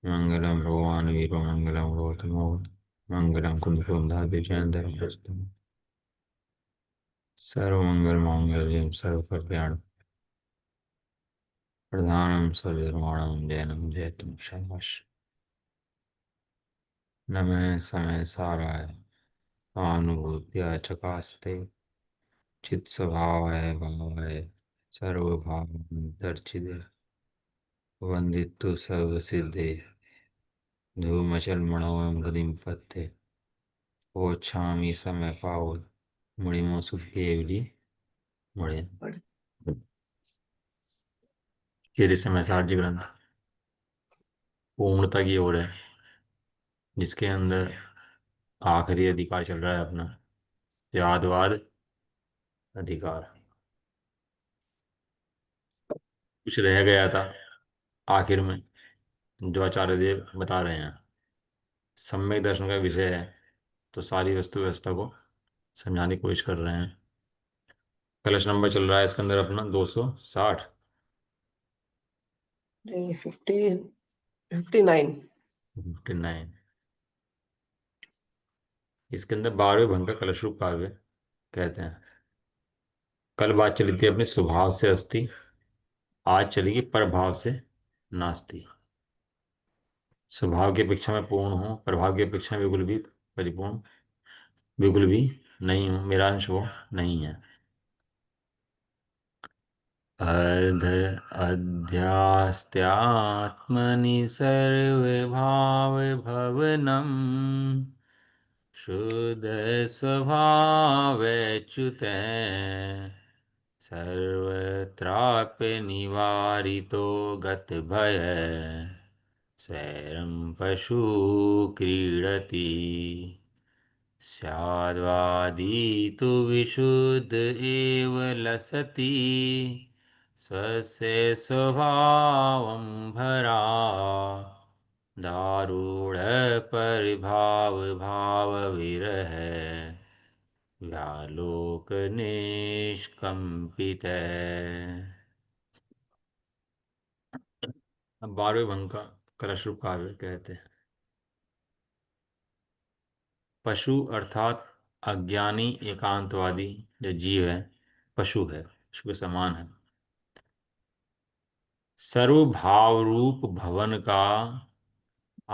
मंगलम भगवान वीरो मंगलम गौतमो मंगलम कुंदकुंधादिजयंतम सर्वमंगल मांगल्यम सर्वकल्याण प्रधानम सर्वधर्माणं जयनम जयतु शर्मश नमः समय साराय सहानुभूत्या चकास्ते चित्स्वभावाय भावाय सर्वभावदर्शिते वंदितु सर्वसिद्धे धूमचल गतिं पत्ते ओछामी समय पावल मुड़िमो सुखदेवली मुड़े ये समय सारजी ग्रंथ पूर्णता की ओर है, जिसके अंदर आखिरी अधिकार चल रहा है अपना यादवाद अधिकार। कुछ रह गया था आखिर में, जो आचार्य देव बता रहे हैं, सम्यक दर्शन का विषय है, तो सारी वस्तु व्यवस्था को समझाने की कोशिश कर रहे हैं। कलश नंबर चल रहा है इसके अंदर अपना 260। 59। 59। इसके अंदर 12वें भंग का कलश रूप काव्य कहते हैं। कल बात चली थी अपने स्वभाव से अस्थि, आज चलेगी प्रभाव से नास्ति। स्वभाव की अपेक्षा में पूर्ण हूँ, प्रभाव की अपेक्षा में बिल्कुल भी परिपूर्ण बिल्कुल भी नहीं हूँ, मेरा अंश वो नहीं है। अर्ध अध्यास्त्यात्मनि सर्वभाव भवनम् शुद्ध स्वभावच्युत सर्वत्रापि निवारितो गत भय स्वैरं पशु क्रीडति स्याद्वादी तु विशुद्ध एव लसति स्वस्य स्वभावं भरा दारूढ़ परिभाव भाव विरह व्यालोक निष्कंपित। अब 12वें भंग का कलश रूप काव्य कहते हैं। पशु अर्थात अज्ञानी एकांतवादी जो जीव है, पशु है, पशु के समान है। सर्वभाव रूप भवन का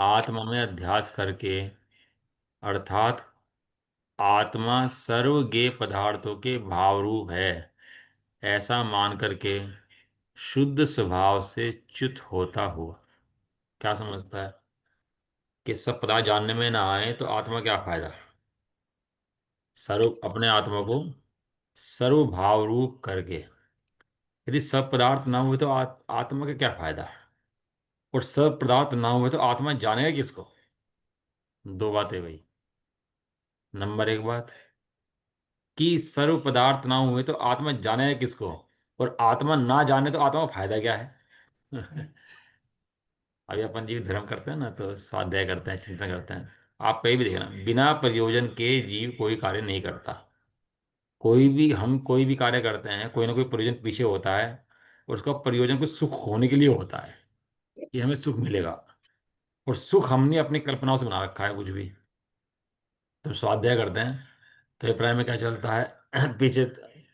आत्मा में अध्यास करके, अर्थात आत्मा सर्वज्ञ पदार्थों के भाव रूप है ऐसा मान करके शुद्ध स्वभाव से च्युत होता हुआ क्या समझता है कि सब पदार्थ जानने में ना आए तो आत्मा क्या फायदा। सर्व अपने आत्मा को सर्वभाव रूप करके, यदि सब पदार्थ ना हुए तो आत्मा का क्या फायदा, और सब पदार्थ ना हुए तो आत्मा जानेगा किसको। दो बातें भाई। नंबर एक बात कि सर्व पदार्थ ना हुए तो आत्मा जानेगा किसको, और आत्मा ना जाने तो आत्मा का फायदा क्या है। अभी अपन जीव धर्म करते हैं ना, तो स्वाध्याय करते हैं, चिंतन करते हैं। आप कहीं भी देखना, बिना प्रयोजन के जीव कोई कार्य नहीं करता। कोई भी हम कोई भी कार्य करते हैं, कोई ना कोई प्रयोजन पीछे होता है, और उसका प्रयोजन कुछ सुख होने के लिए होता है कि हमें सुख मिलेगा। और सुख हमने अपनी कल्पनाओं से बना रखा है कुछ भी। तो स्वाध्याय करते हैं तो अभिप्राय में क्या चलता है पीछे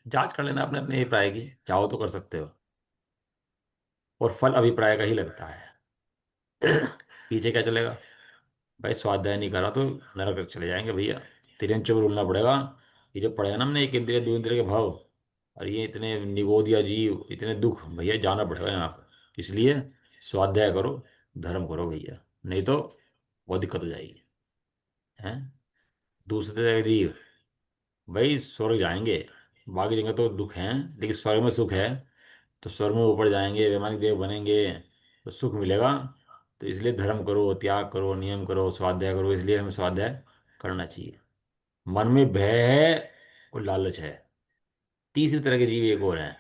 जांच कर लेना अपने अपने अभिप्राय की, चाहो तो कर सकते हो। और फल अभिप्राय का ही लगता है। पीछे क्या चलेगा, भाई स्वाध्याय नहीं करा तो नरक चले जाएंगे भैया, तिरंच बोलना पड़ेगा। ये जो पढ़े ना हमने, एक इंद्रिय दो इंद्रिय के भाव, और ये इतने निगोदिया जीव, इतने दुख, भैया जाना पड़ेगा यहाँ पर। इसलिए स्वाध्याय करो, धर्म करो भैया, नहीं तो बहुत दिक्कत हो जाएगी। हैं, दूसरे जीव भाई स्वर्ग जाएंगे, बाकी जगह तो दुख हैं, लेकिन स्वर्ग में सुख है। तो स्वर्ग में ऊपर जाएंगे, वैमानिक देव बनेंगे, तो सुख मिलेगा। तो इसलिए धर्म करो, त्याग करो, नियम करो, स्वाध्याय करो। इसलिए हमें स्वाध्याय करना चाहिए। मन में भय है और लालच है, तीसरी तरह के जीव एक और हैं,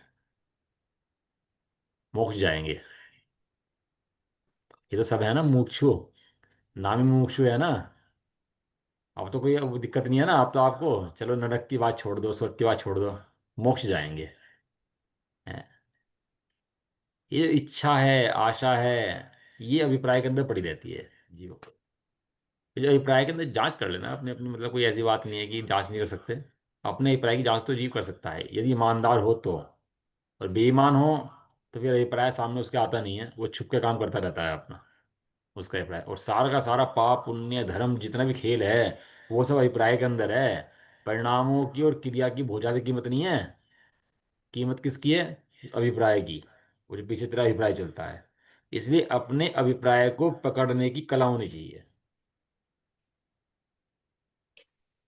मोक्ष जाएंगे। ये तो सब है ना मुमुक्षु, नाम ही मुमुक्षु है ना। अब तो कोई अब दिक्कत नहीं है ना, अब तो आपको चलो नरक की बात छोड़ दो, स्वर्ग की बात छोड़ दो, मोक्ष जाएंगे। हैं? ये इच्छा है, आशा है, ये अभिप्राय के अंदर पड़ी रहती है जीवों को। ये जो अभिप्राय के अंदर जांच कर लेना अपने अपने, मतलब कोई ऐसी बात नहीं है कि जांच नहीं कर सकते। अपने अभिप्राय की जांच तो जीव कर सकता है यदि ईमानदार हो तो। और बेईमान हो तो फिर अभिप्राय सामने उसके आता नहीं है, वो छुप के काम करता रहता है अपना, उसका अभिप्राय। और सारा का सारा पाप पुण्य धर्म जितना भी खेल है वो सब अभिप्राय के अंदर है। परिणामों की और क्रिया की बहुत ज्यादा कीमत नहीं है। कीमत किसकी है? इस अभिप्राय की। वो जो पीछे तेरा अभिप्राय चलता है। इसलिए अपने अभिप्राय को पकड़ने की कला होनी चाहिए।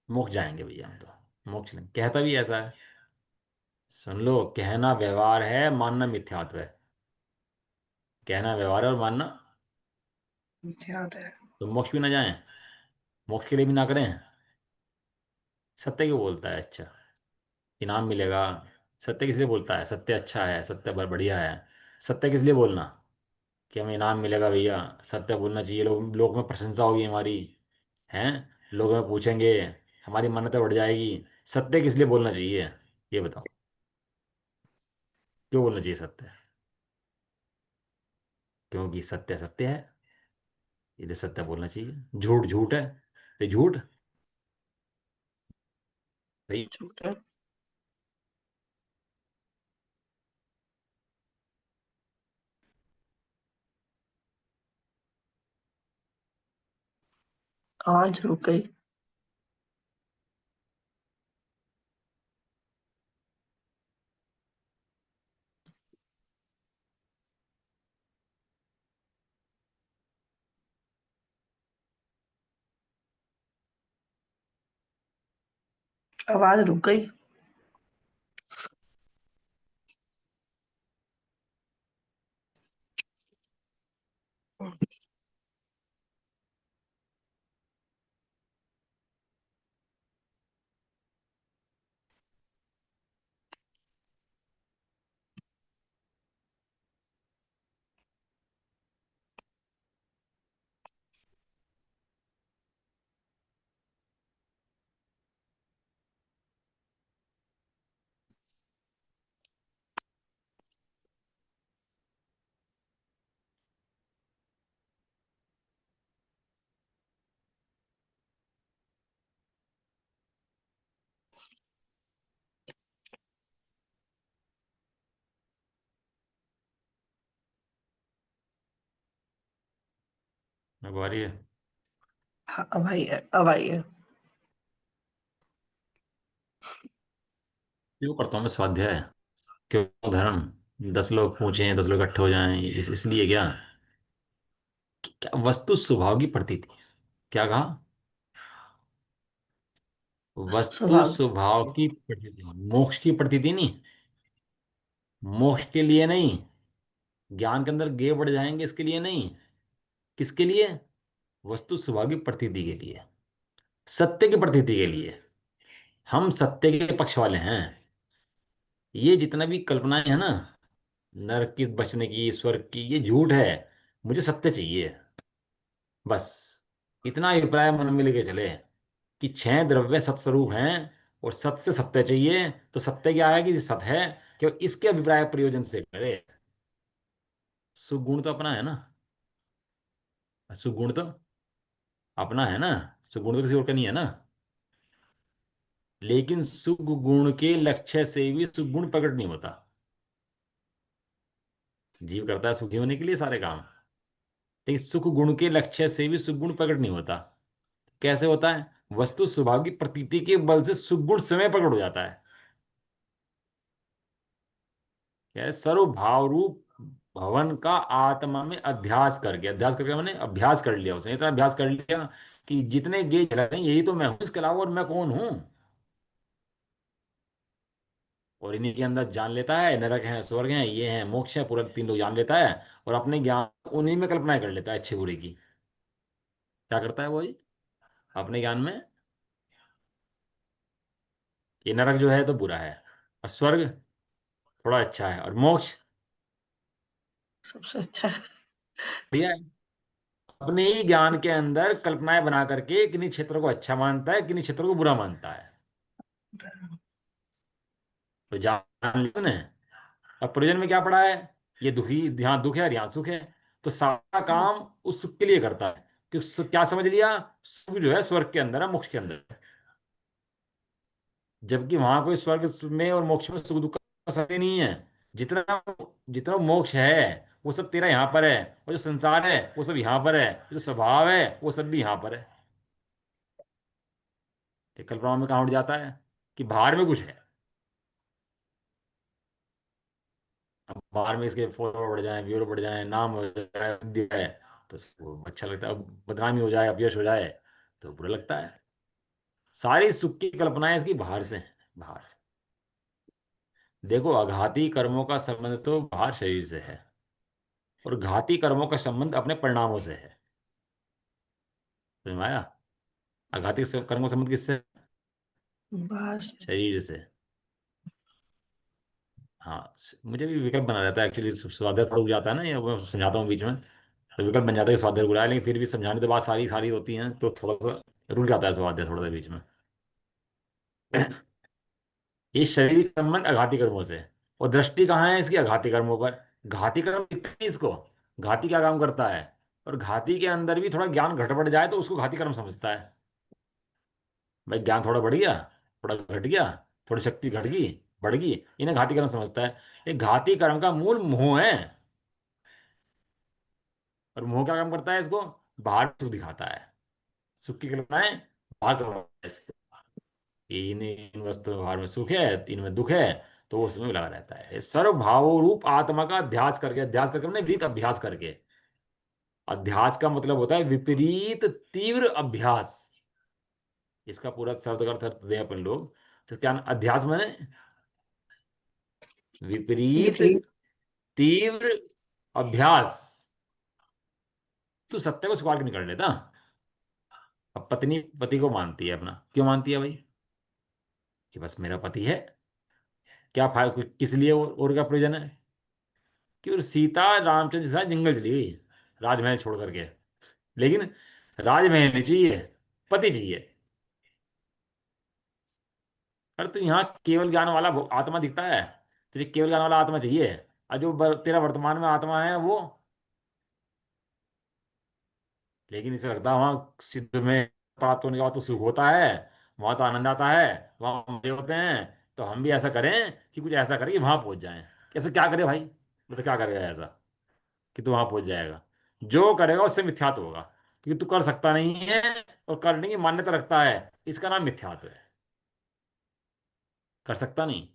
मोक्ष जाएंगे भैया हम तो, मोक्ष नहीं कहता भी ऐसा है। सुन लो, कहना व्यवहार है, मानना मिथ्यात्व है। कहना व्यवहार है और मानना, याद है। तो मोक्ष भी ना जाएं, मोक्ष के लिए भी ना करें। सत्य क्यों बोलता है अच्छा, इनाम मिलेगा। सत्य किस लिए बोलता है? सत्य अच्छा है, सत्य बढ़िया है। सत्य किस लिए बोलना? कि हमें इनाम मिलेगा भैया। सत्य बोलना चाहिए, लोग लोग में प्रशंसा होगी हमारी, हैं, लोग हमें पूछेंगे, हमारी मन्नतें बढ़ जाएगी। सत्य किस लिए बोलना चाहिए? ये बताओ, क्यों बोलना चाहिए सत्य? क्योंकि सत्य सत्य है, इसलिए सत्य बोलना चाहिए। झूठ झूठ है, ये झूठ सही। झूठ है। आज रुक गई। आवाज रुक गई। अब आ रही है। हाँ, अब आई है, अब आई है। क्यों करता हूँ मैं स्वाध्याय? क्यों धर्म? 10 लोग पूछें, 10 लोग इकट्ठे हो जाएं, इसलिए क्या? क्या वस्तु स्वभाव की प्रतीति? क्या कहा? वस्तु स्वभाव। स्वभाव की प्रतीति, मोक्ष की प्रतीति नहीं। मोक्ष के लिए नहीं, ज्ञान के अंदर गे बढ़ जाएंगे इसके लिए नहीं। किसके लिए? वस्तु स्वभाव की प्रतीति के लिए, सत्य की प्रतीति के लिए। हम सत्य के पक्ष वाले हैं। ये जितना भी कल्पनाएं है ना, नरक की बचने की, स्वर्ग की, ये झूठ है। मुझे सत्य चाहिए, बस। इतना अभिप्राय मन में लेके चले कि 6 द्रव्य सत्स्वरूप हैं और सत्य से सत्य चाहिए। तो सत्य क्या है कि सत्य है, केवल इसके अभिप्राय प्रयोजन से करे। सुगुण तो अपना है ना, सुगुण तो अपना है ना, सुगुण तो किसी और का नहीं है ना। लेकिन सुगुण के लक्ष्य से भी सुगुण प्रकट नहीं होता। जीव करता है सुखी होने के लिए सारे काम, लेकिन सुख गुण के लक्ष्य से भी सुगुण प्रकट नहीं होता। कैसे होता है? वस्तु स्वभाव की प्रतीति के बल से सुगुण स्वयं प्रकट हो जाता है। क्या है? सर्वभाव रूप भवन का आत्मा में अध्यास करके, अध्यास करके मैंने अभ्यास कर लिया, उसने इतना अभ्यास कर लिया कि जितने गेज चला रहे हैं यही तो मैं हूं, इसके अलावा और मैं कौन हूं। और इन्हीं के अंदर जान लेता है नरक है, स्वर्ग है, ये है, मोक्ष है, पूरा 3 लोग जान लेता है। और अपने ज्ञान उन्हीं में कल्पनाएं कर लेता है अच्छे बुरे की। क्या करता है वो जी? अपने ज्ञान में ये नरक जो है तो बुरा है, और स्वर्ग थोड़ा अच्छा है, और मोक्ष सबसे अच्छा है। बढ़िया है। अपने ही ज्ञान के अंदर कल्पनाएं बना करके किन्हीं क्षेत्रों को अच्छा मानता है, किन्हीं क्षेत्रों को बुरा मानता है। तो जान लिया उसने। अब प्रयोजन में क्या पड़ा है? ये दुखी, यहाँ दुख है और यहाँ सुख है। तो सारा हम्म, काम उस सुख के लिए करता है। कि क्या समझ लिया, सुख जो है स्वर्ग के अंदर है, मोक्ष के अंदर है। जबकि वहां कोई स्वर्ग में और मोक्ष में सुख दुख का सत्य नहीं है। जितना जितना मोक्ष है वो सब तेरा यहाँ पर है, और जो संसार है वो सब यहाँ पर है, जो स्वभाव है वो सब भी यहाँ पर है। ये कल्पना में कहाँ उठ जाता है कि बाहर में कुछ है। अब बाहर में इसके फॉलोअर बढ़ जाए, व्यूअर बढ़ जाए, नाम हो जाए, बुद्धि है, तो उसको अच्छा लगता है। अब बदनामी हो जाए, अपयश हो जाए, तो बुरा लगता है। सारी सुख की कल्पनाएं इसकी बाहर से हैं, बाहर से। देखो, आघाती कर्मों का संबंध तो बाहर शरीर से है, और घाती कर्मों का संबंध अपने परिणामों से है। समझ में आया? आघाती कर्मों का संबंध किससे है? बस। शरीर से। हाँ, मुझे भी विकल्प बना रहता है एक्चुअली, स्वाध्याय थोड़ा रुक जाता है ना, ये वो समझाता हूँ बीच में, तो विकल्प बन जाता है कि स्वाध्याय रुक रहा है, लेकिन फिर भी समझाने के बाद सारी सारी होती हैं तो थोड़ा सा रुक जाता है स्वाध्याय थोड़ा सा बीच में। ये शारीरिक संबंध अघाती कर्मों से है। और दृष्टि कहाँ है इसकी? अघाती कर्मों पर। घाती कर्म दिखते हैं इसको, घाती क्या काम करता है। और घाती के अंदर भी थोड़ा ज्ञान घट बढ़ जाए तो उसको घाती कर्म समझता है। भाई ज्ञान थोड़ा बढ़ गया, थोड़ा घट गया, थोड़ी शक्ति घट गई, बढ़ गई, इन्हें घाती कर्म समझता है। ये घाती कर्म का मूल मोह है। और मोह क्या काम करता है इसको? बाहर सुख दिखाता है। सुख की कल्पनाएं बाहर करवाता है इसको। कि इन वस्तुओं व्यवहार में सुख है, इनमें दुख है, तो वो उसमें लगा रहता है। सर्वभाव रूप आत्मा का अध्यास करके, अध्यास करके मैंने विपरीत अभ्यास करके। अध्यास का मतलब होता है विपरीत तीव्र अभ्यास। इसका पूरा शब्द का अर्थ दें अपन लोग, तो क्या अध्यास माने? विपरीत विपरीत। तीव्र अभ्यास। तू सत्य को स्वीकार क्यों नहीं कर लेता? अब पत्नी पति को मानती है अपना, क्यों मानती है भाई? कि बस मेरा पति है। क्या फायदा, किस लिए और क्या प्रयोजन है? कि और सीता रामचंद्र के साथ जंगल चली गई राजमहल छोड़ करके। लेकिन राजमहल नहीं चाहिए, पति चाहिए। अरे तो यहाँ केवल ज्ञान वाला आत्मा दिखता है, तुझे केवल ज्ञान वाला आत्मा चाहिए। और जो तेरा वर्तमान में आत्मा है वो। लेकिन इसे लगता है वहां सिद्ध में प्राप्त होने के बाद तो सुख होता है, वहां तो आनंद आता है, वहां मजे होते हैं। तो हम भी ऐसा करें कि कुछ ऐसा करें कि वहां पहुंच जाएं। कैसे, क्या करे भाई? मतलब क्या करेगा ऐसा कि तू वहां पहुंच जाएगा? जो करेगा उससे मिथ्यात्व होगा। क्योंकि तू कर सकता नहीं है, और करने की मान्यता रखता है, इसका नाम मिथ्यात्व है। कर सकता नहीं।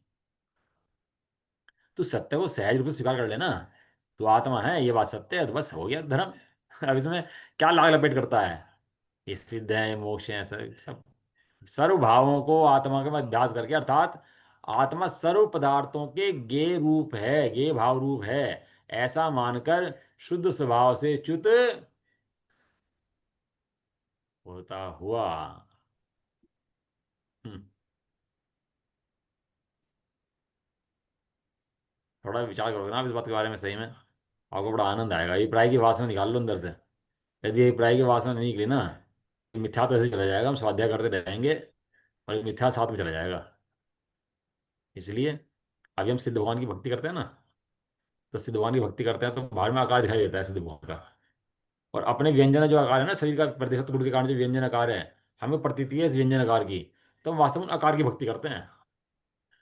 तू सत्य को सहज रूप से स्वीकार कर लेना। तू आत्मा है, ये बात सत्य है, तो बस हो गया धर्म। अब इसमें क्या लाग लपेट करता है? ये सिद्ध है, ये मोक्ष है, सब सब। सर्व भावों को आत्मा के मध्य अभ्यास करके, अर्थात आत्मा सर्व पदार्थों के गे रूप है, गे भाव रूप है, ऐसा मानकर शुद्ध स्वभाव से च्युत होता हुआ। हम्म, थोड़ा विचार करोगे ना आप इस बात के बारे में, सही में आपको बड़ा आनंद आएगा। ये प्राय की वासना निकाल लो अंदर से। यदि ये प्राय की वासना नहीं निकली ना, तो मिथ्या तो ऐसे ही चला जाएगा, हम स्वाध्याय करते रहेंगे और ये मिथ्या साथ में चला जाएगा। इसलिए अभी हम सिद्ध भगवान की भक्ति करते हैं ना, तो सिद्ध भगवान की भक्ति करते हैं तो बाहर में आकार दिखाई देता है सिद्ध भगवान का। और अपने व्यंजन जो आकार है ना, शरीर का प्रतिशत गुण के कारण जो व्यंजन आकार है, हमें प्रतीति है इस व्यंजन आकार की। तो हम वास्तव में आकार की भक्ति करते हैं।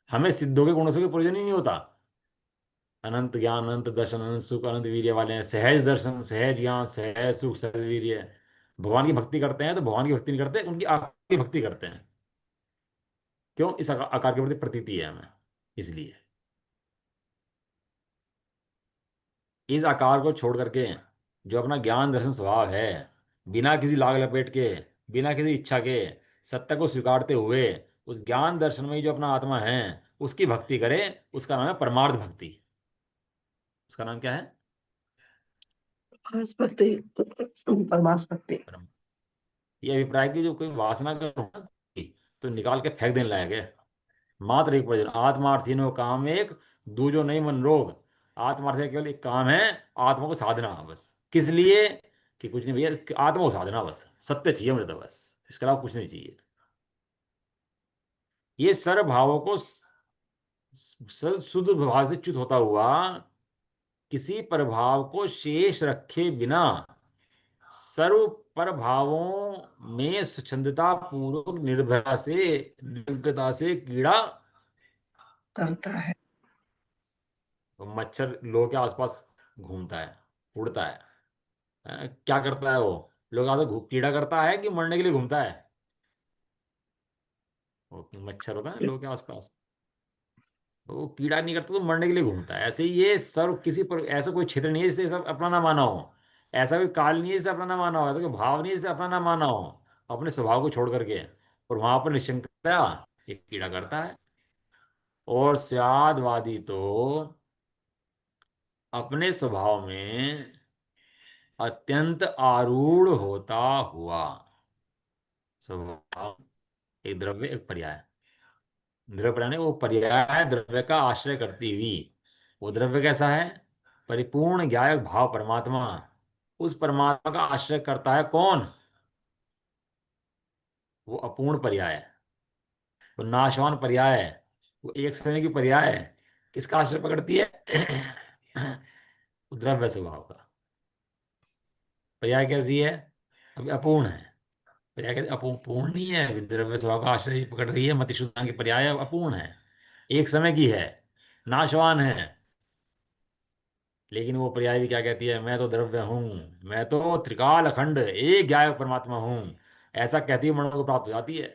हमें सिद्धों के गुणों से कोई प्रयोजन ही नहीं होता। अनंत ज्ञान, अनंत दर्शन, अनंत सुख, अनंत वीर्य वाले हैं, सहज दर्शन, सहज ज्ञान, सहज सुख, सहज वीर्य। भगवान की भक्ति करते हैं तो भगवान की भक्ति नहीं करते, उनकी आकार की भक्ति करते हैं। क्यों? इस आकार के प्रति प्रतीति है हमें, इसलिए। इस आकार को छोड़ करके जो अपना ज्ञान दर्शन स्वभाव है, बिना किसी लाग लपेट के, बिना किसी इच्छा के, सत्य को स्वीकारते हुए, उस ज्ञान दर्शन में ही जो अपना आत्मा है उसकी भक्ति करे, उसका नाम है परमार्थ भक्ति। उसका नाम क्या है? भक्ति। परमार्थ भक्ति। परम। ये अभिप्राय की जो कोई वासना कर तो निकाल के फेंक देने लायक है। मात्र एक प्रयोजन, आत्मार्थीनो काम एक, दूजो नहीं मन रोग। आत्मार्थ का केवल एक काम है, आत्मा को साधना, बस। किस लिए? कि कुछ नहीं भैया, कि आत्मा को साधना, बस सत्य चाहिए मुझे, तो बस इसके अलावा कुछ नहीं चाहिए। ये सर्व भावों को शुद्ध भाव से च्युत होता हुआ किसी प्रभाव को शेष रखे बिना सर्व प्रभावों में स्वच्छंदता पूर्वक निर्भरता से निर्भरता से कीड़ा, करता है। मच्छर लोगों के आसपास घूमता है, उड़ता है। क्या करता है वो? लोग आते कीड़ा करता है कि मरने के लिए घूमता है? वो मच्छर होता है ना लोगों के आसपास, तो वो कीड़ा नहीं करता तो मरने के लिए घूमता है। ऐसे ही ये सर्व किसी पर ऐसा कोई क्षेत्र नहीं है जिसे सब अपना ना माना हो। ऐसा कोई काल नहीं है जिसे अपना ना माना हो, ऐसा कोई भाव नहीं है जिसे अपना ना माना हो, अपने स्वभाव को छोड़ करके। और वहां पर निश्चिंतता एक कीड़ा करता है। और स्यादवादी तो अपने स्वभाव में अत्यंत आरूढ़ होता हुआ, स्वभाव एक द्रव्य एक पर्याय, द्रव्य पर्याय नहीं, वो पर्याय है द्रव्य का आश्रय करती हुई। वो द्रव्य कैसा है? परिपूर्ण ज्ञायक भाव परमात्मा। उस परमात्मा का आश्रय करता है कौन? वो अपूर्ण पर्याय है, वो नाशवान पर्याय है, वो एक समय की पर्याय है। किसका आश्रय पकड़ती है? वो द्रव्य स्वभाव का। पर्याय कैसी है? अभी अपूर्ण है। पर्याय कहते अपूर्ण पूर्ण नहीं है, विद्रव्य स्वभाव का आश्रय पकड़ रही है। मतिशुद्धांग की पर्याय अपूर्ण है, एक समय की है, नाशवान है। लेकिन वो पर्याय भी क्या कहती है? मैं तो द्रव्य हूं, मैं तो त्रिकाल अखंड एक ज्ञायक परमात्मा हूं। ऐसा कहती हुई मनो को प्राप्त हो जाती है,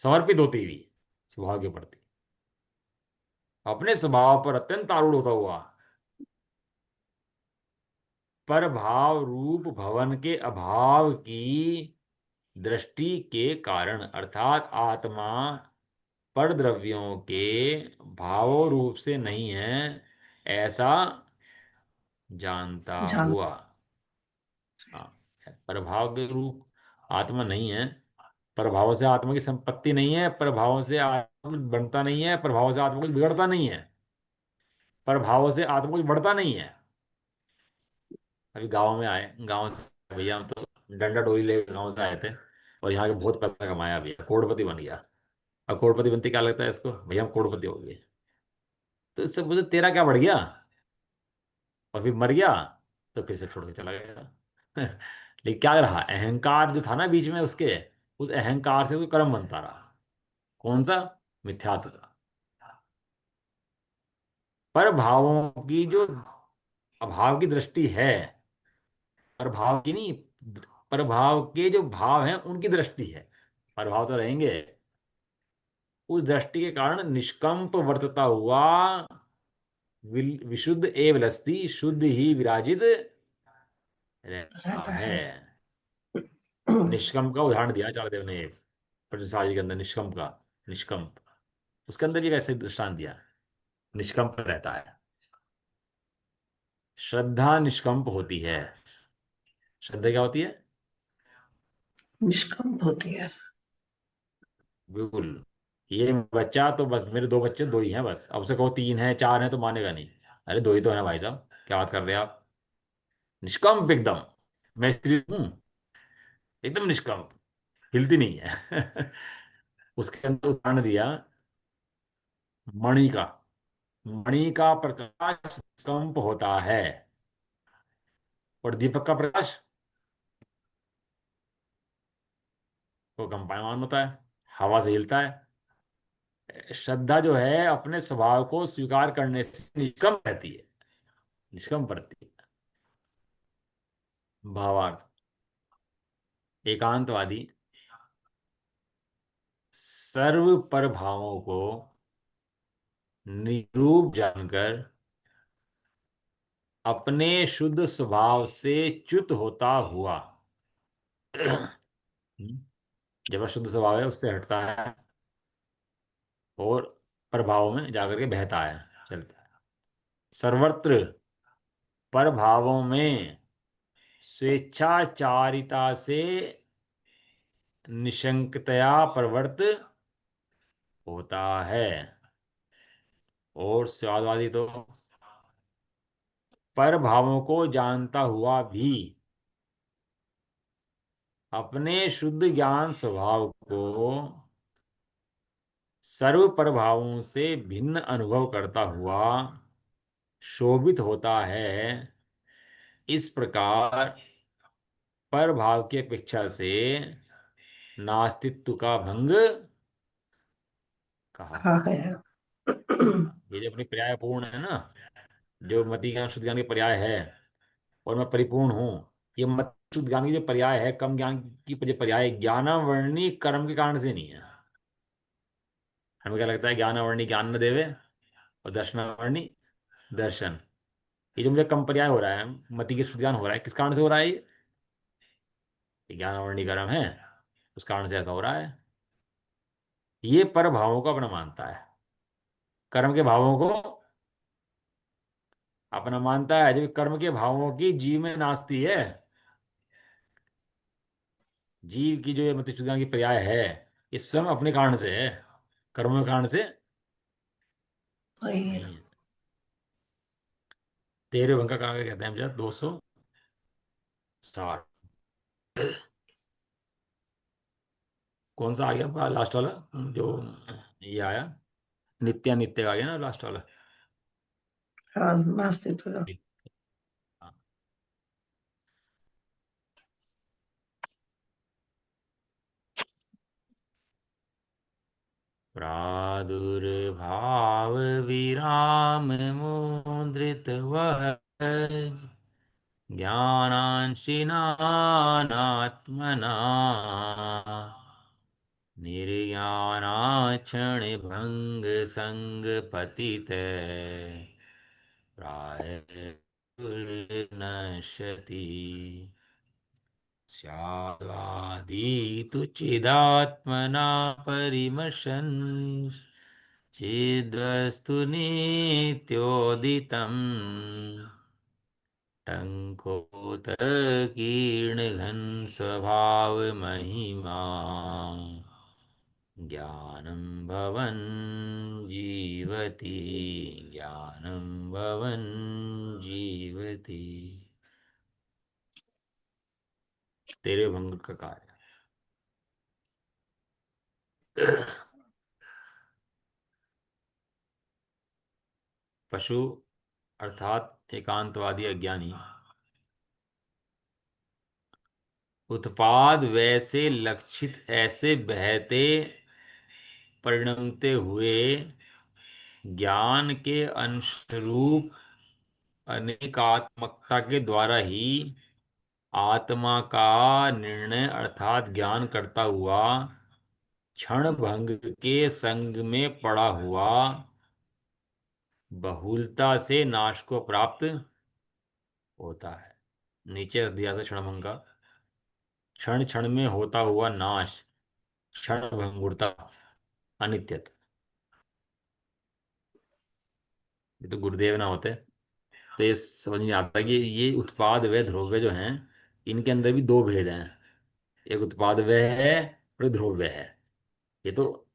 समर्पित होती हुई स्वभाव के प्रति, अपने स्वभाव पर अत्यंत आरूढ़ होता हुआ। पर भाव रूप भवन के अभाव की दृष्टि के कारण, अर्थात आत्मा पर द्रव्यों के भाव रूप से नहीं है, ऐसा जानता जान हुआ। हाँ, प्रभाव के रूप आत्मा नहीं है। प्रभाव से आत्मा की संपत्ति नहीं है, प्रभाव से आत्मा कुछ बनता नहीं है, प्रभाव से आत्मा कुछ बिगड़ता नहीं है, प्रभाव से आत्मा कुछ बढ़ता नहीं है। अभी गांव में आए, गांव से भैया हम तो डंडा डोरी ले गांव से आए थे, और यहाँ के बहुत पैसा कमाया भैया, करोड़पति बन गया। अब करोड़पति बनते क्या लगता है इसको? भैया हम करोड़पति हो गए। तो इससे मुझे तेरा क्या बढ़ गया? और फिर मर गया, तो फिर से छोड़ के चला गया। लेकिन क्या रहा? अहंकार जो था ना बीच में उसके, उस अहंकार से उसका कर्म बनता रहा। कौन सा? मिथ्यात्व का। पर भावों की जो अभाव की दृष्टि है, प्रभाव की नहीं, प्रभाव के जो भाव हैं उनकी दृष्टि है। प्रभाव तो रहेंगे, उस दृष्टि के कारण निष्कंप वर्तता हुआ विशुद्ध एव लस्ति, शुद्ध ही विराजित रहता रहता है। है। निष्कंप का उदाहरण दिया चारदेव ने पंचसाजी के अंदर, निष्कंप का। निष्कंप, उसके अंदर भी कैसे दृष्टांत दिया? निष्कंप रहता है। श्रद्धा निष्कंप होती है। श्रद्धा क्या होती है? निष्कंप होती है। बिल्कुल। ये बच्चा तो बस, मेरे दो बच्चे दो ही हैं बस, अब से कहो तीन है चार है तो मानेगा नहीं। अरे दो ही तो हैं भाई साहब, क्या बात कर रहे हैं आप? निष्कंप एकदम। मैं स्त्री हूं, एकदम निष्कंप, हिलती नहीं है। उसके अंदर उदाहरण दिया मणि का। मणि का प्रकाश कंप होता है, और दीपक का प्रकाश वो कंपायमान होता है, हवा से हिलता है। श्रद्धा जो है अपने स्वभाव को स्वीकार करने से निष्कंप रहती है, निष्कंप रहती है। भावार्थ, एकांतवादी सर्व परभावों को निरूप जानकर अपने शुद्ध स्वभाव से च्युत होता हुआ, जब शुद्ध स्वभाव है उससे हटता है, और प्रभाव में जाकर के बहता है, चलता है। सर्वत्र प्रभावों में स्वेच्छाचारिता से निशंकतया प्रवृत्त होता है। और स्वादवादी तो पर भावों को जानता हुआ भी अपने शुद्ध ज्ञान स्वभाव को सर्व प्रभावों से भिन्न अनुभव करता हुआ शोभित होता है इस प्रकार पर भाव की अपेक्षा से नास्तित्व का भंग कहा। हाँ है। ये जो अपनी पर्याय पूर्ण है ना, जो मति ज्ञान शुद्ध ज्ञान के पर्याय है, और मैं परिपूर्ण हूँ, ये मत शुद्ध ज्ञान की जो पर्याय है, कम ज्ञान की जो पर्याय है, ज्ञानावर्णी कर्म के कारण से नहीं है। हमें क्या लगता है, ज्ञानावर्णी ज्ञान न देवे और दर्शनावर्णी दर्शन। ये जो मुझे कम पर्याय हो रहा है, मति के शुद्ध ज्ञान हो रहा है, किस कारण से हो रहा है ये ज्ञानावर्णी कर्म है, उस कारण से ऐसा हो रहा है। ये पर भावों को अपना मानता है, कर्म के भावों को अपना मानता है, जब कर्म के भावों की जीव में नास्ती है। जीव की जो ये मति शुद्ध ज्ञान की पर्याय है, ये स्वयं अपने कारण से है, कर्मों के कारण से वही है। नहीं है। तेरे भंग का काव्य कहते हैं हम, जरा 260। कौन सा आ गया लास्ट वाला, जो ये आया, नित्या नित्य का आ गया ना लास्ट वाला। हाँ, नास्तिक का। हाँ। प्रादुर्भाव विराम मुद्रित वह ज्ञानांशिनात्मना निर्ज्ञानाक्षण भंग संग पतित प्राय नश्यति स्यावादी तु चिदात्मना परिमशन चिद्वस्तु नित्योदितम् टङ्कोतकीर्णघन स्वभाव महिमा ज्ञानं भवन् जीवति ज्ञानं भवन् जीवति। तेरे भंग का कार्य। पशु अर्थात एकांतवादी अज्ञानी उत्पाद वैसे लक्षित ऐसे बहते परिणमते हुए ज्ञान के अंशरूप अनेकात्मकता के द्वारा ही आत्मा का निर्णय अर्थात ज्ञान करता हुआ क्षण भंग के संग में पड़ा हुआ बहुलता से नाश को प्राप्त होता है। नीचे दिया था क्षण भंग का, क्षण क्षण में होता हुआ नाश, क्षण भंगुरता, अनित्यता। ये तो गुरुदेव ना होते तो ये समझ में आता कि ये उत्पाद व ध्रुव्य जो हैं, इनके अंदर भी दो भेद हैं। एक उत्पाद व है और एक ध्रुव्य है। ये तो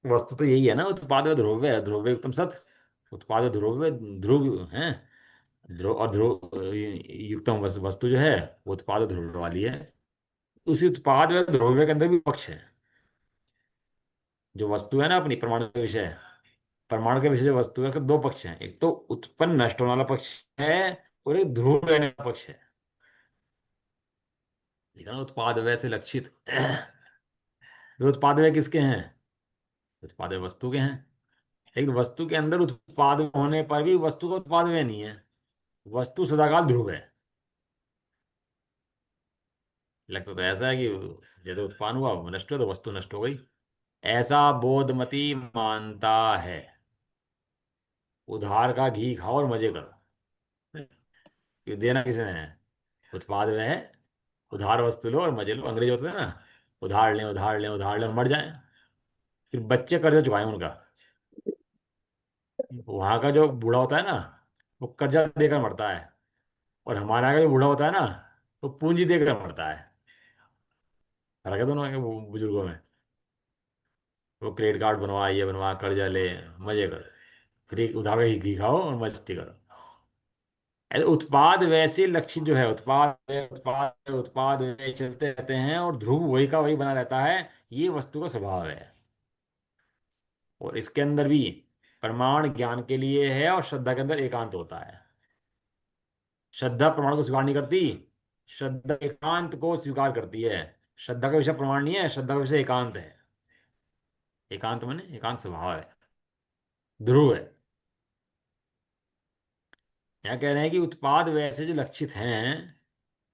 वस्तु तो यही है ना, उत्पाद व ध्रुव्य है, ध्रुव्य उत्तम सत, उत्पाद व ध्रुव्य ध्रुव है। ध्रुव और ध्रुव युक्तम वस्तु जो है वो उत्पाद व ध्रुव वाली है। उसी उत्पाद व ध्रुव्य के अंदर भी पक्ष है। जो वस्तु है ना अपनी परमाणु का विषय, परमाणु के विषय जो वस्तु है, उसके दो पक्ष हैं, एक तो उत्पन्न नष्ट होने वाला पक्ष है, और एक ध्रुव रहने वाला पक्ष है। देखा ना, उत्पाद व्यय से लक्षित। वे उत्पाद व्यय किसके हैं, उत्पाद व्यय वस्तु के हैं। लेकिन वस्तु के अंदर उत्पाद होने पर भी वस्तु का उत्पाद व्यय नहीं है, वस्तु सदाकाल ध्रुव है। लगता तो ऐसा है कि जैसे उत्पादन हुआ वो नष्ट हो तो वस्तु नष्ट हो गई, ऐसा बोधमती मानता है। उधार का घी खाओ और मजे करो। ये देना किसने है, उत्पाद व्यय है। उधार वस्तु लो और मजे लो, अंग्रेज होते हैं ना, उधार लें उधार लें उधार लें और मर जाएं। फिर बच्चे कर्ज चुकाएं उनका। वहां का जो बूढ़ा होता है ना, वो कर्जा देकर मरता है, और हमारे यहाँ का जो बूढ़ा होता है ना, वो पूंजी देकर मरता है। फर्क है दोनों के बुजुर्गों में। वो क्रेडिट कार्ड बनवा, ये बनवा, कर्जा ले, मजे करो, फिर एक उधार का घी खाओ और मस्ती करो। ऐसे उत्पाद वैसे लक्षित जो है, उत्पाद वे चलते रहते हैं, और ध्रुव वही का वही बना रहता है। ये वस्तु का स्वभाव है। और इसके अंदर भी प्रमाण ज्ञान के लिए है और श्रद्धा के अंदर एकांत होता है। श्रद्धा प्रमाण को स्वीकार नहीं करती, श्रद्धा एकांत को स्वीकार करती है। श्रद्धा का विषय प्रमाण नहीं है, श्रद्धा का विषय एकांत है। एकांत माने एकांत स्वभाव है, ध्रुव है। यहाँ कह रहे हैं कि उत्पाद वैसे जो लक्षित हैं,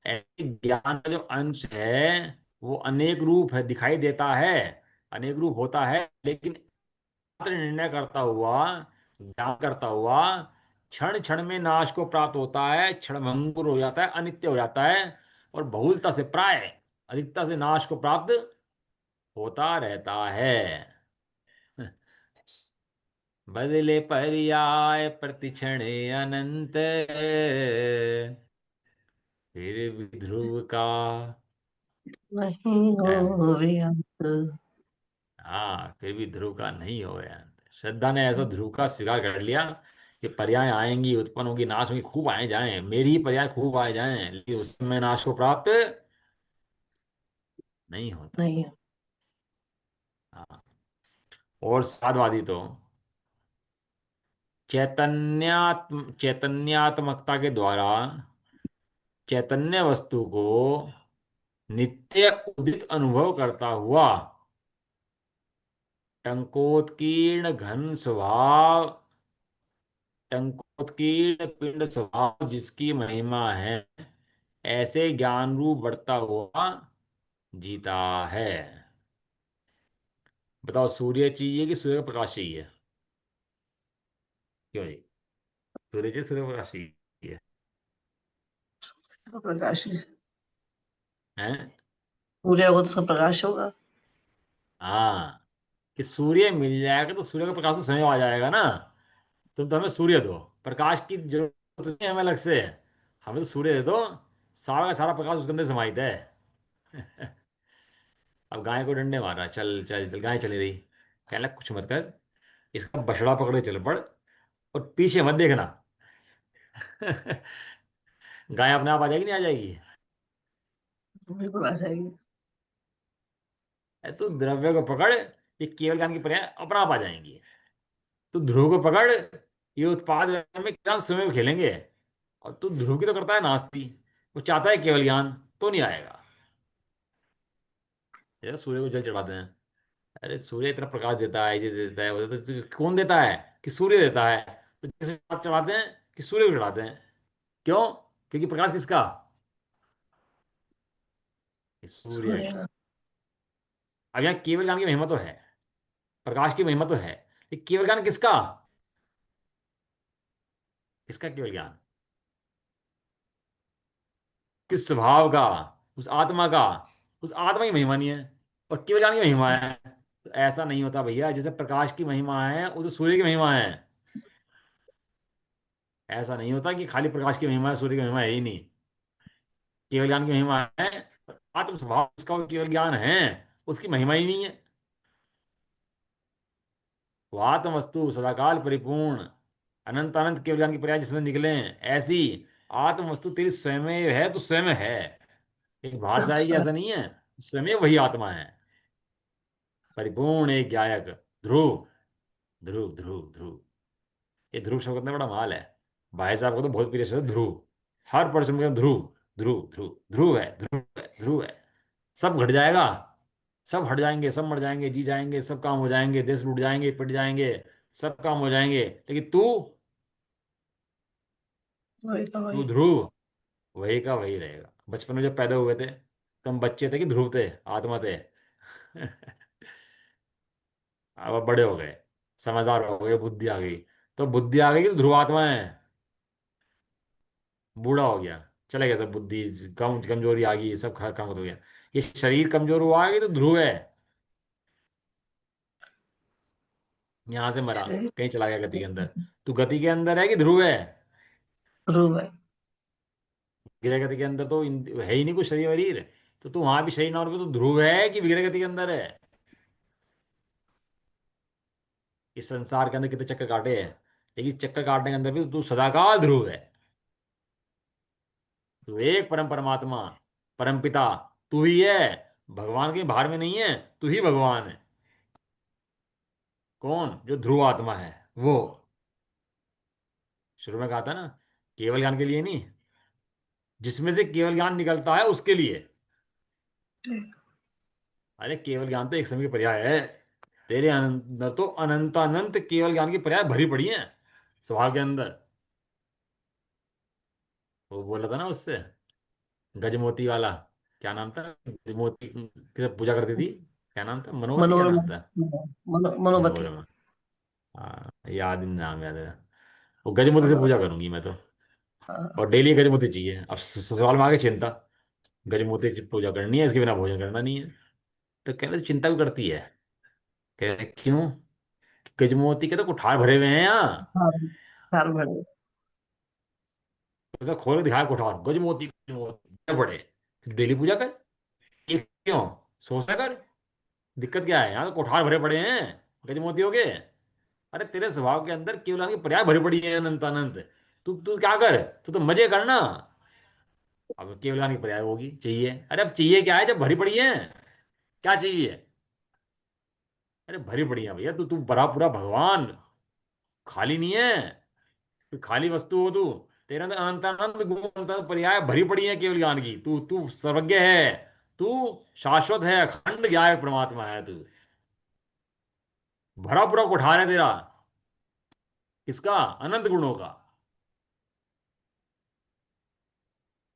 ऐसे ज्ञान का जो अंश है वो अनेक रूप है, दिखाई देता है, अनेक रूप होता है, लेकिन मात्र निर्णय करता हुआ, ज्ञान करता हुआ क्षण क्षण में नाश को प्राप्त होता है, क्षणभंगुर हो जाता है, अनित्य हो जाता है, और बहुलता से प्राय अधिकता से नाश को प्राप्त होता रहता है। बदले पर्याय प्रतिक्षण अनंत, फिर भी ध्रुव का नहीं क्या है? हो रे अंत। हाँ, फिर भी ध्रुव का नहीं हो गया। श्रद्धा ने ऐसा ध्रुव का स्वीकार कर लिया कि पर्याय आएंगी, उत्पन्न होगी, नाश होंगी, खूब आए जाएं, मेरी ही पर्याय खूब आए जाएं, लेकिन उसमें नाश को प्राप्त नहीं होता। नहीं। हाँ। और साधवादी तो चैतन्यात्मकता के द्वारा चैतन्य वस्तु को नित्य उदित अनुभव करता हुआ टंकोत्कीर्ण घन स्वभाव, टंकोत्कीर्ण पिंड स्वभाव जिसकी महिमा है, ऐसे ज्ञान रूप बढ़ता हुआ जीता है। बताओ, सूर्य चाहिए कि सूर्य का प्रकाश चाहिए? क्यों जी? सूर्य चाहिए, सूर्य का प्रकाश चाहिए? तो प्रकाश ही- हैं? सूर्य होगा तो उसका प्रकाश होगा। हाँ, कि सूर्य मिल जाएगा तो सूर्य का प्रकाश तो समय आ जाएगा ना। तुम तो हमें सूर्य दो, प्रकाश की जरूरत नहीं है हमें अलग से, हमें तो सूर्य दे दो, सारा का सारा प्रकाश उसके अंदर समाहित है। अब गाय को डंडे मार रहा है, चल चल चल, गाय चली रही, कहने लगा कुछ मत कर, इसका बछड़ा पकड़ के चल पड़, और पीछे मत देखना। गाय अपने आप आ जाएगी, नहीं आ जाएगी? बिल्कुल आ जाएगी। तू द्रव्य को पकड़, ये केवल ज्ञान की पर्याय अपना आप आ जाएंगी। तू ध्रुव को पकड़, ये उत्पाद में क्या स्वयं में खेलेंगे। और तू ध्रुव की तो करता है नास्ती, वो चाहता है केवल ज्ञान, तो नहीं आएगा। जैसे सूर्य को जल चढ़ाते हैं, अरे सूर्य इतना प्रकाश देता है, ये देता है, वो देता है, तो कौन देता है? कि सूर्य देता है। तो जैसे बात चढ़ाते हैं कि सूर्य को चढ़ाते हैं। क्यों? क्योंकि प्रकाश किसका? ये सूर्य सूर्य का। का। अब यहाँ केवल ज्ञान की महिमा तो है, प्रकाश की महिमा तो है, ये केवल ज्ञान किसका? किसका केवल ज्ञान? किस स्वभाव का? उस आत्मा का। उस आत्मा की महिमा नहीं है, और केवल ज्ञान की महिमा है। तो ऐसा नहीं होता भैया, जैसे प्रकाश की महिमा है उसे सूर्य की महिमा है। ऐसा नहीं होता कि खाली प्रकाश की महिमा है, सूर्य की महिमा है ही नहीं। केवल ज्ञान की महिमा है, पर आत्म स्वभाव उसका केवल ज्ञान है, उसकी महिमा ही नहीं है। वो आत्म वस्तु सदाकाल परिपूर्ण, अनंत अनंत केवल ज्ञान की पर्याय जिसमें निकले, ऐसी आत्म वस्तु तेरी स्वयं है तो स्वयं है। एक बाहर से आएगी ऐसा नहीं है, स्वयं वही आत्मा है। परिपूर्ण एक गायक, ध्रुव, ध्रुव ध्रुव ध्रुव। ये ध्रुव शब्द कितना बड़ा माल है। भाई साहब को तो बहुत प्रिय शब्द है ध्रुव। हर पर्सन में ध्रुव, ध्रुव ध्रुव, ध्रुव है, ध्रुव है, ध्रुव है। सब घट जाएगा, सब हट जाएंगे, सब मर जाएंगे, जी जाएंगे, सब काम हो जाएंगे, देश लूट जाएंगे, पिट जाएंगे, सब काम हो जाएंगे, लेकिन तू, वही का तू वही। ध्रुव वही का वही रहेगा। बचपन में जब पैदा हुए थे, तुम बच्चे थे कि ध्रुव थे, आत्मा थे? अब बड़े हो गए, समझदार हो गए, बुद्धि आ गई, तो बुद्धि आ गई कि तो ध्रुव आत्मा है। बूढ़ा हो गया, चले गए सब, बुद्धि कम, कमजोरी आ गई, सब कम हो गया, ये शरीर कमजोर हुआ है कि तो ध्रुव है। यहां से मरा, शरीर कहीं चला गया गति के अंदर। तू गति के अंदर है कि ध्रुव है? ध्रुव है। विग्रह गति के अंदर तो है ही नहीं कुछ शरीर वरीर। तो तू वहां भी शरीर ना होने पे तो ध्रुव है कि विग्रह गति के अंदर है? इस संसार के अंदर कितने चक्कर काटे हैं, लेकिन चक्कर काटने के अंदर भी तू सदाकाल ध्रुव है। तू एक परम परमात्मा, परम पिता, तू ही है। भगवान के बाहर में नहीं है, तू ही भगवान है। कौन? जो ध्रुव आत्मा है, वो शुरू में कहा था ना, केवल ज्ञान के लिए नहीं, जिसमें से केवल ज्ञान निकलता है उसके लिए। ठीक। अरे केवल ज्ञान तो एक समय की पर्याय है। तेरे अंदर तो अनंतानंत केवल ज्ञान की पर्याय भरी पड़ी है स्वभाव के अंदर। वो बोला था ना उससे, गजमोती वाला, क्या नाम था, गजमोती की पूजा करती थी, क्या नाम था, मनोमती, क्या मनोरमा। नाम था? मनोमति। मनोरमा। हाँ, याद नहीं, नाम याद है। वो गजमोती से पूजा मनोरमा। करूंगी मैं तो। हाँ। और डेली गजमोती चाहिए। अब ससुराल में आके चिंता, गजमोती की पूजा करनी है, इसके बिना भोजन करना नहीं है। तो कहने तो चिंता भी करती है। कह रहे क्यों? गजमोती के तो कुठार भरे हुए हैं यहाँ। हाँ। हार भरे। तो खोल के दिखाया कुठार, गजमोती गजमोती बड़े, डेली पूजा कर। ये क्यों? सोचना कर, दिक्कत क्या है, यहाँ तो कोठार भरे पड़े हैं गजमोतियों के। अरे तेरे स्वभाव के अंदर केवल की पर्याय भरी पड़ी है अनंत अनंत। तू तू क्या कर, तू तो मजे करना। अब केवल की पर्याय होगी चाहिए, अरे अब चाहिए क्या है जब भरी पड़ी है? क्या चाहिए? अरे भरी पड़ी है भैया, तू तू बड़ा पूरा भगवान, खाली नहीं है। तू खाली वस्तु हो तू। तेरे अंदर अनंत अनंत गुण अनंत अनंत पर्याय भरी पड़ी है केवल ज्ञान की। तू तू सर्वज्ञ है। तू शाश्वत है, अखंड ज्ञाय परमात्मा है तू। भरा पूरा कोठार है तेरा, किसका? अनंत गुणों का।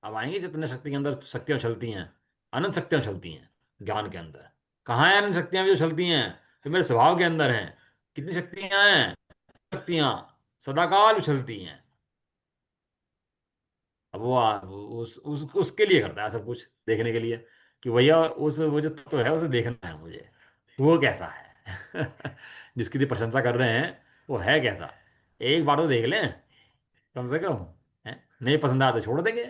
अब आएंगे जितने शक्ति के अंदर शक्तियां चलती हैं, अनंत शक्तियां चलती हैं ज्ञान के अंदर। कहाँ है अनंत शक्तियां भी जो चलती हैं? तो मेरे स्वभाव के अंदर हैं। कितनी शक्तियां हैं? शक्तियां सदाकाल उछलती हैं। अब वो उस उसके लिए करता है सब कुछ, देखने के लिए कि भैया उस वो जो तत्व है उसे देखना है मुझे, वो कैसा है। जिसकी भी प्रशंसा कर रहे हैं, वो है कैसा। एक बार तो देख लें कम से कम, है? नहीं पसंद आया तो छोड़ देंगे,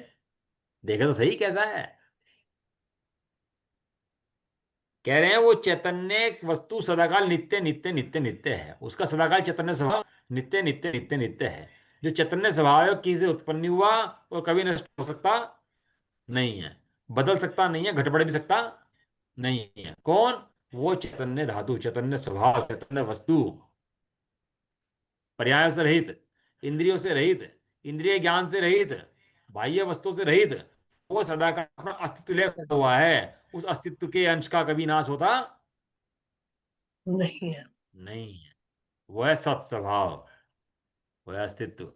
देखे तो सही कैसा है। कह रहे हैं वो चैतन्य वस्तु सदाकाल नित्य नित्य नित्य नित्य है, उसका सदाकाल चैतन्य स्वभाव नित्य नित्य नित्य नित्य है। जो चैतन्य स्वभाव है किसी से उत्पन्न हुआ और कभी नष्ट हो सकता नहीं है, बदल सकता नहीं है, घट बढ़ भी सकता नहीं है। कौन? वो चैतन्य धातु, चैतन्य स्वभाव, चैतन्य वस्तु, पर्याय से रहित, इंद्रियों से रहित, इंद्रिय ज्ञान से रहित, बाह्य वस्तु से रहित, वो सदा का अपना अस्तित्व लेकर हुआ है। उस अस्तित्व के अंश का कभी नाश होता नहीं है। नहीं है। वो है सत स्वभाव, वो है अस्तित्व।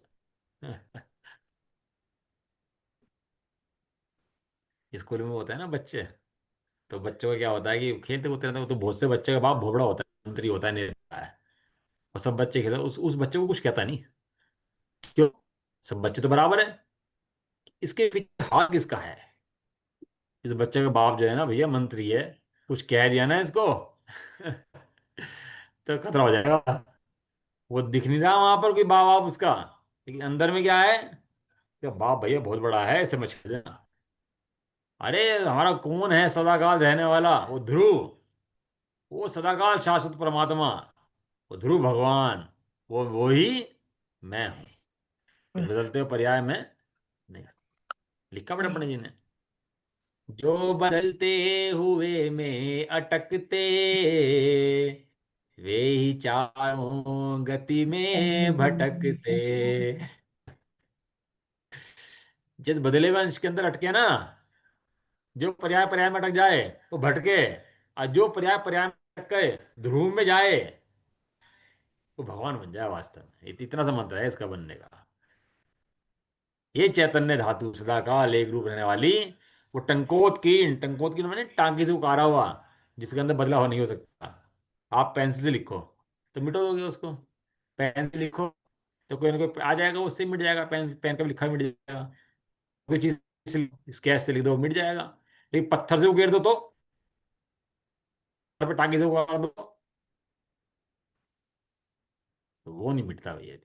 स्कूल में होता है ना बच्चे, तो बच्चों का क्या होता है कि खेलते कूदते रहते हैं, तो बहुत से बच्चे का बाप भोबड़ा होता है, मंत्री होता है, नेता है। और सब बच्चे खेलते उस बच्चे को कुछ कहता नहीं। क्यों? सब बच्चे तो बराबर है। इसके पीछे हाथ किसका है? इस बच्चे का बाप जो है ना भैया मंत्री है, कुछ कह दिया ना इसको, तो खतरा हो जाएगा। वो दिख नहीं रहा वहां पर कोई बाप बाप उसका, लेकिन अंदर में क्या है कि बाप भैया बहुत बड़ा है, समझ के देना। अरे हमारा कौन है सदाकाल रहने वाला? वो ध्रुव, वो सदाकाल शाश्वत परमात्मा, वो ध्रुव भगवान, वो ही मैं हूं। ये बदलते हुए पर्याय में नहीं, लिखा बड़े नहीं। पंडित जी ने। जो बदलते हुए में अटकते, वे ही चारों गति में भटकते। जिस बदले हुए अंश के अंदर अटके ना, जो पर्याय पर्याय में अटक जाए वो भटके, और जो पर्याय पर्याय में अटक गए ध्रुव में जाए, वो भगवान बन जाए वास्तव में। इतना सा मंत्र है इसका बनने का। ये चैतन्य धातु सदाकाल एक रूप रहने वाली, वो टंकोत की मैंने टांके से उकारा हुआ, जिसके अंदर बदलाव नहीं हो सकता। आप पेंसिल से लिखो तो मिटो दोगे उसको, पेन से लिखो तो कोई ना कोई आ जाएगा, उससे मिट जाएगा, पेन पेन का भी लिखा मिट जाएगा। कोई चीज स्केच से लिख दो मिट जाएगा। लेकिन पत्थर से उकेर दो तो, पे टांके से उकाड़ दो तो वो नहीं मिटता भैया।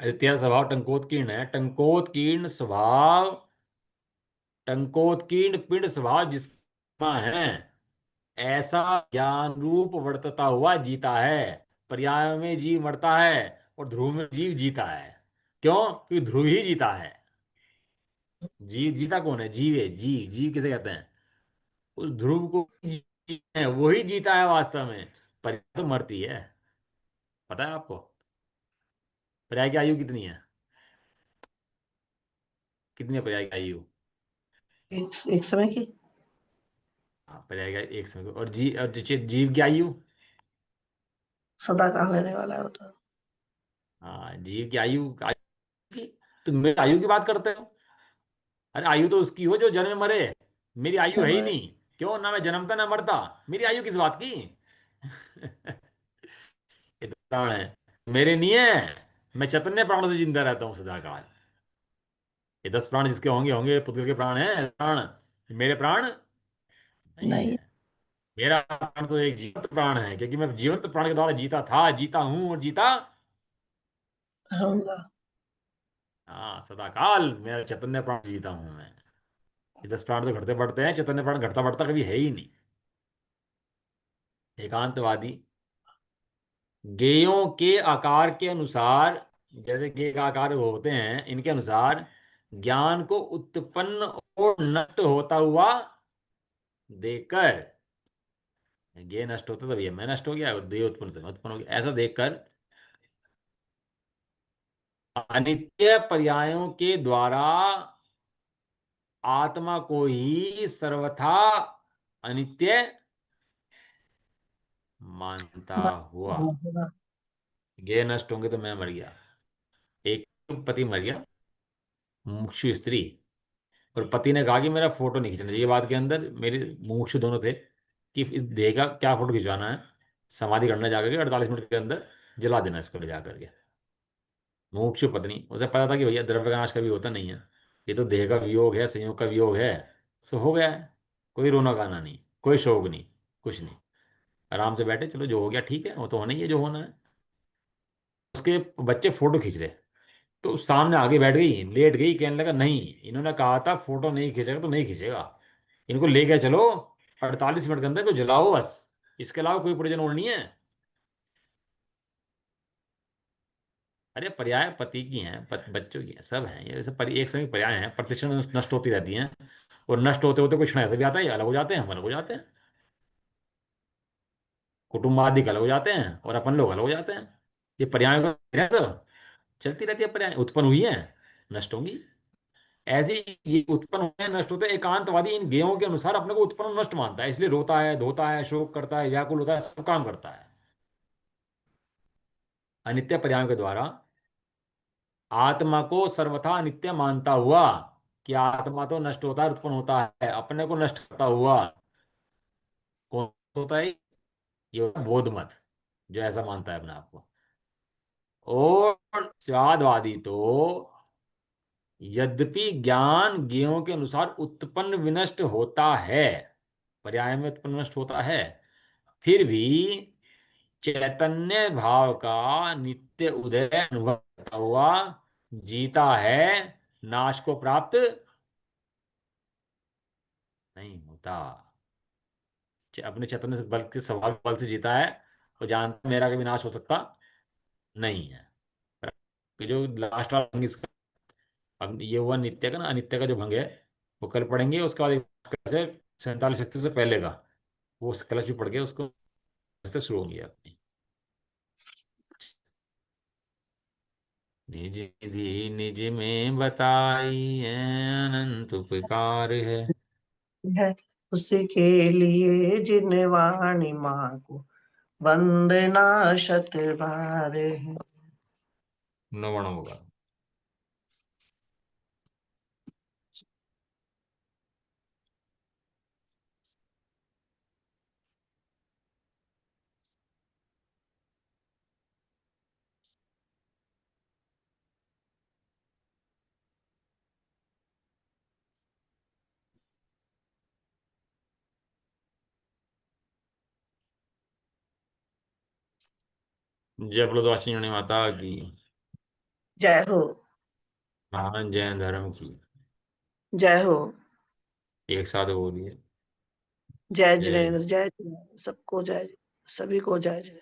अरे तेरा स्वभाव टंकोत्कीर्ण है, टंकोत्कीर्ण स्वभाव, टंकोत्कीर्ण पिंड स्वभाव जिसका है, ऐसा ज्ञान रूप वर्तता हुआ जीता है। पर्याय में जीव मरता है और ध्रुव में जीव जीता है। क्यों? क्योंकि ध्रुव ही जीता है। जीव जीता कौन है? जीव है, जीव, जीव किसे कहते हैं? उस ध्रुव को है, वही जीता है वास्तव में। पर्याय तो मरती है, पता है आपको? पर्याय की आयु कितनी है? कितनी है पर्याय की आयु? एक समय की। हाँ, पर्याय की एक समय और जीव की आयु। सदा काल रहने वाला होता है। हाँ, जीव की आयु, की। तो मेरी आयु की बात करते हो? अरे आयु तो उसकी हो जो जन्म मरे। मेरी आयु है ही समय। नहीं। क्यों, ना मैं जन्मता ना मरता। मेरी आयु किस बात की? ये तो प्राण है, मेरे नहीं है। मैं चैतन्य प्राणों से जिंदा रहता हूँ सदा काल। ये 10 प्राण जिसके होंगे होंगे, पुत्र के प्राण हैं प्राण। मेरे प्राण नहीं है। नहीं मेरा प्राण तो एक जीवंत प्राण है, क्योंकि मैं जीवंत प्राण के द्वारा जीता था, जीता हूं और जीता। रहूंगा। हाँ, सदा काल मेरा चैतन्य प्राण जीता हूं मैं। ये 10 प्राण तो घटते बढ़ते हैं, चैतन्य प्राण घटता बढ़ता कभी है ही नहीं। एकांतवादी गेयों के आकार के अनुसार, जैसे गेय का आकार होते हैं, इनके अनुसार ज्ञान को उत्पन्न और नष्ट होता हुआ देखकर, गेय नष्ट होता तभी है, मैं नष्ट हो गया, देह उत्पन्न तो मैं उत्पन्न हो गया, ऐसा देखकर अनित्य पर्यायों के द्वारा आत्मा को ही सर्वथा अनित्य मानता हुआ। होगा। गेय नष्ट होंगे तो मैं मर गया। एक पति मर गया, मुमुक्षु स्त्री, और पति ने कहा कि मेरा फोटो नहीं खींचना चाहिए बाद के अंदर, मेरे मुमुक्षु दोनों थे, कि इस देह का क्या फोटो खिंचवाना है, समाधि करना जाकर के 48 मिनट के अंदर जला देना इसको ले जाकर के। मुमुक्षु पत्नी, उसे पता था कि भैया द्रव्य का नाश कभी होता नहीं है, ये तो देह का वियोग है, संयोग का वियोग है। सो हो गया है, कोई रोना गाना नहीं, कोई शोक नहीं, कुछ नहीं। आराम से बैठे, चलो जो हो गया ठीक है, वो तो होना ही है जो होना है। उसके बच्चे फोटो खींच रहे, तो सामने आगे बैठ गई, लेट गई, कहने लगा नहीं, इन्होंने कहा था फोटो नहीं खींचेगा तो नहीं खींचेगा, इनको ले गए चलो, 48 मिनट के अंदर को जलाओ बस, इसके अलावा कोई प्रयोजन और नहीं है। अरे पर्याय पति की हैं, बच्चों की हैं, सब हैं, ये सब एक समय पर्याय हैं, प्रतिक्षण नष्ट होती रहती हैं। और नष्ट होते होते कुछ क्षण ऐसे भी आता है, ये अलग हो जाते हैं, हम अलग हो जाते हैं, कुटुंबादिक अलग हो जाते हैं और अपन लोग अलग हो जाते हैं। ये पर्याय सब चलती रहती है, पर्याय उत्पन्न हुई है, नष्ट होंगी। ऐसे ही ये उत्पन्न होते हैं, नष्ट होते हैं। एकांतवादी इन गेयों के अनुसार अपने को उत्पन्न और नष्ट मानता है, इसलिए रोता है, धोता है, शोक करता है, व्याकुल होता है, सब काम करता है। अनित्य पर्यायों के द्वारा आत्मा को सर्वथा अनित्य मानता हुआ, कि आत्मा तो नष्ट होता है, उत्पन्न होता है, अपने को नष्ट करता हुआ कौन होता है? ये होता है बोध मत, जो ऐसा मानता है अपने आप को। और स्वादवादी तो यद्यपि ज्ञान ज्ञेयों के अनुसार उत्पन्न विनष्ट होता है, पर्याय में उत्पन्न नष्ट होता है, फिर भी चैतन्य भाव का नित्य उदय अनुभव करता हुआ जीता है, नाश को प्राप्त नहीं होता। अपने चैतन्य से बल के स्वभाव के बल से जीता है, और जानता है मेरा कभी नाश हो सकता नहीं है। कि जो लास्ट वाला भंग इसका, अब ये हुआ नित्य का ना, अनित्य का जो भंग है वो कल पढ़ेंगे, उसके बाद एक से 47 शक्ति से पहले का वो कलश भी पढ़ के उसको शुरू होंगी अपनी। निज निधि निज में बताई है, अनंत उपकार है। है उसी के लिए जिन वाणी माँ को वंदना शत बार है। नवण होगा। जय बोलो माता की। जय हो। महान जैन धर्म की। जय हो। एक साथ बोलिए। जय जय जिनेन्द्र, जय जिनेन्द्र, सबको जय, सभी को जय जय।